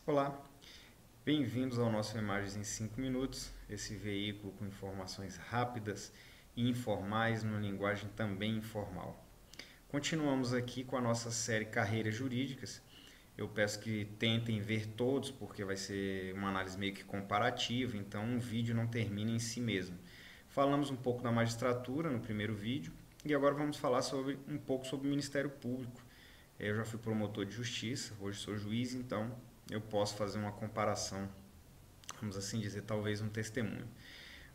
Olá, bem-vindos ao nosso Imagens em 5 Minutos, esse veículo com informações rápidas e informais numa linguagem também informal. Continuamos aqui com a nossa série Carreiras Jurídicas. Eu peço que tentem ver todos, porque vai ser uma análise meio que comparativa, então um vídeo não termina em si mesmo. Falamos um pouco da magistratura no primeiro vídeo e agora vamos falar um pouco sobre o Ministério Público. Eu já fui promotor de justiça, hoje sou juiz, então eu posso fazer uma comparação, vamos assim dizer, talvez um testemunho.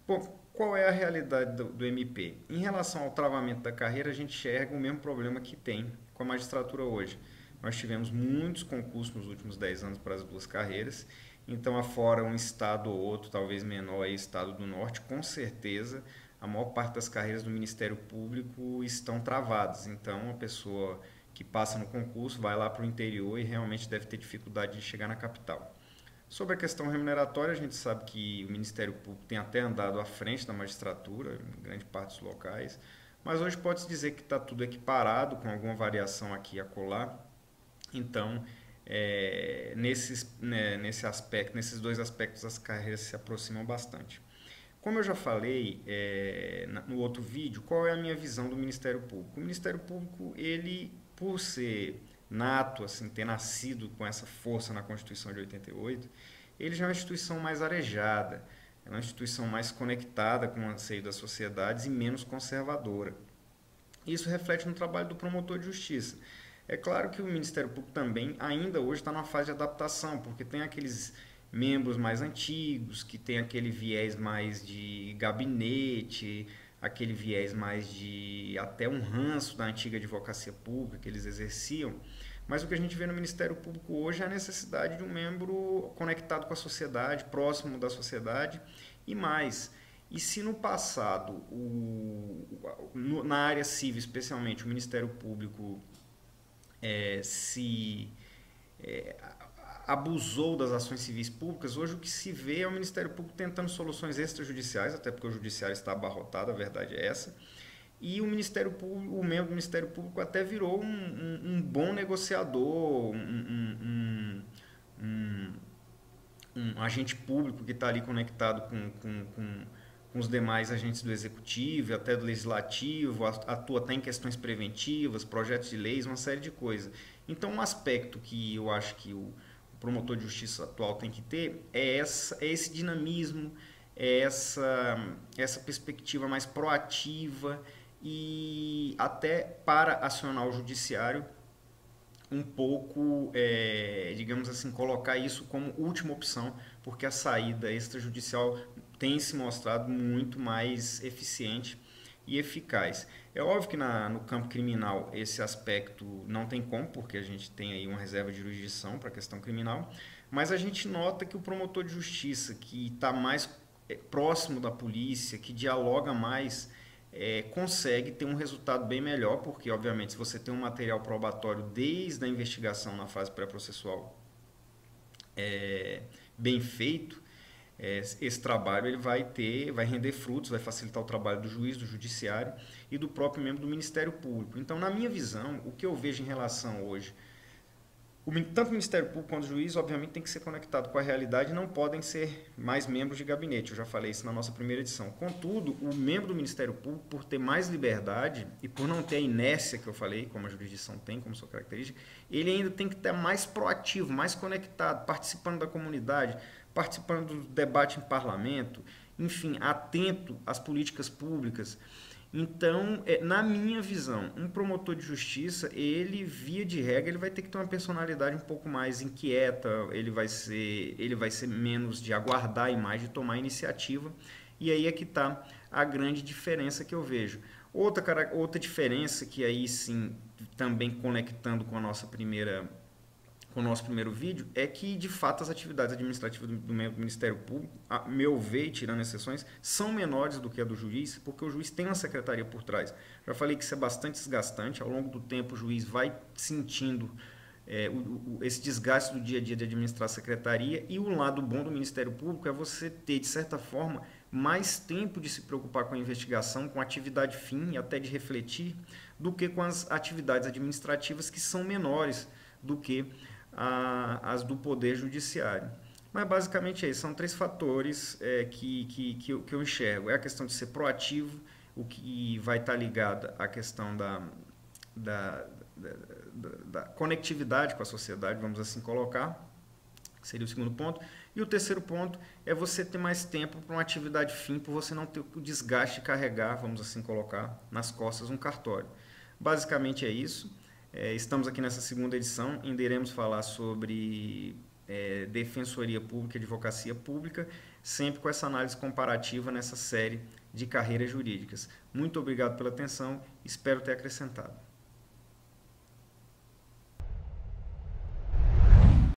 Bom, qual é a realidade do MP? Em relação ao travamento da carreira, a gente enxerga o mesmo problema que tem com a magistratura hoje. Nós tivemos muitos concursos nos últimos 10 anos para as duas carreiras, então, afora um estado ou outro, talvez menor, aí, estado do norte, com certeza a maior parte das carreiras do Ministério Público estão travadas. Então, a pessoa que passa no concurso vai lá para o interior e realmente deve ter dificuldade de chegar na capital. Sobre a questão remuneratória, a gente sabe que o Ministério Público tem até andado à frente da magistratura, em grande parte dos locais, mas hoje pode-se dizer que está tudo equiparado, com alguma variação aqui e acolá. Então, nesse aspecto, nesses dois aspectos, as carreiras se aproximam bastante. Como eu já falei no outro vídeo, qual é a minha visão do Ministério Público? O Ministério Público, ele, por ser nato, assim, ter nascido com essa força na Constituição de 88, ele já é uma instituição mais arejada, é uma instituição mais conectada com o anseio das sociedades e menos conservadora. Isso reflete no trabalho do promotor de justiça. É claro que o Ministério Público também ainda hoje está numa fase de adaptação, porque tem aqueles membros mais antigos, que tem aquele viés mais de gabinete, aquele viés mais de até um ranço da antiga advocacia pública que eles exerciam. Mas o que a gente vê no Ministério Público hoje é a necessidade de um membro conectado com a sociedade, próximo da sociedade e mais. E se no passado, na área civil especialmente, o Ministério Público se abusou das ações civis públicas, hoje o que se vê é o Ministério Público tentando soluções extrajudiciais, até porque o judiciário está abarrotado, a verdade é essa, e o Ministério Público, o membro do Ministério Público até virou um bom negociador, um agente público que está ali conectado com os demais agentes do executivo, até do legislativo, atua até em questões preventivas, projetos de leis, uma série de coisas. Então, um aspecto que eu acho que o promotor de justiça atual tem que ter é esse dinamismo, essa perspectiva mais proativa e até para acionar o judiciário um pouco, digamos assim, colocar isso como última opção, porque a saída extrajudicial tem se mostrado muito mais eficiente e eficaz. É óbvio que no campo criminal esse aspecto não tem como, porque a gente tem aí uma reserva de jurisdição para a questão criminal, mas a gente nota que o promotor de justiça, que está mais próximo da polícia, que dialoga mais, consegue ter um resultado bem melhor, porque, obviamente, se você tem um material probatório desde a investigação na fase pré-processual bem feito, esse trabalho ele vai render frutos, vai facilitar o trabalho do juiz, do judiciário e do próprio membro do Ministério Público. Então, na minha visão, o que eu vejo em relação hoje, tanto o Ministério Público quanto o juiz, obviamente, tem que ser conectado com a realidade e não podem ser mais membros de gabinete. Eu já falei isso na nossa primeira edição. Contudo, o membro do Ministério Público, por ter mais liberdade e por não ter a inércia que eu falei, como a jurisdição tem, como sua característica, ele ainda tem que estar mais proativo, mais conectado, participando da comunidade, participando do debate em parlamento, enfim, atento às políticas públicas. Então, na minha visão, um promotor de justiça, ele, via de regra, ele vai ter que ter uma personalidade um pouco mais inquieta, ele vai ser menos de aguardar e mais de tomar iniciativa, e aí é que está a grande diferença que eu vejo. Outra diferença que aí sim, também conectando com o nosso primeiro vídeo, é que, de fato, as atividades administrativas do Ministério Público, a meu ver, tirando exceções, são menores do que a do juiz, porque o juiz tem uma secretaria por trás. Já falei que isso é bastante desgastante, ao longo do tempo o juiz vai sentindo esse desgaste do dia a dia de administrar a secretaria, e o lado bom do Ministério Público é você ter, de certa forma, mais tempo de se preocupar com a investigação, com a atividade fim e até de refletir, do que com as atividades administrativas que são menores do que as do Poder Judiciário. Mas basicamente é isso, são três fatores que eu enxergo. É a questão de ser proativo, o que vai estar ligado à questão da, da conectividade com a sociedade, vamos assim colocar, que seria o segundo ponto. E o terceiro ponto é você ter mais tempo para uma atividade fim, por você não ter o desgaste de carregar, vamos assim colocar, nas costas um cartório. Basicamente é isso. Estamos aqui nessa segunda edição, ainda iremos falar sobre Defensoria Pública e Advocacia Pública, sempre com essa análise comparativa nessa série de carreiras jurídicas. Muito obrigado pela atenção, espero ter acrescentado.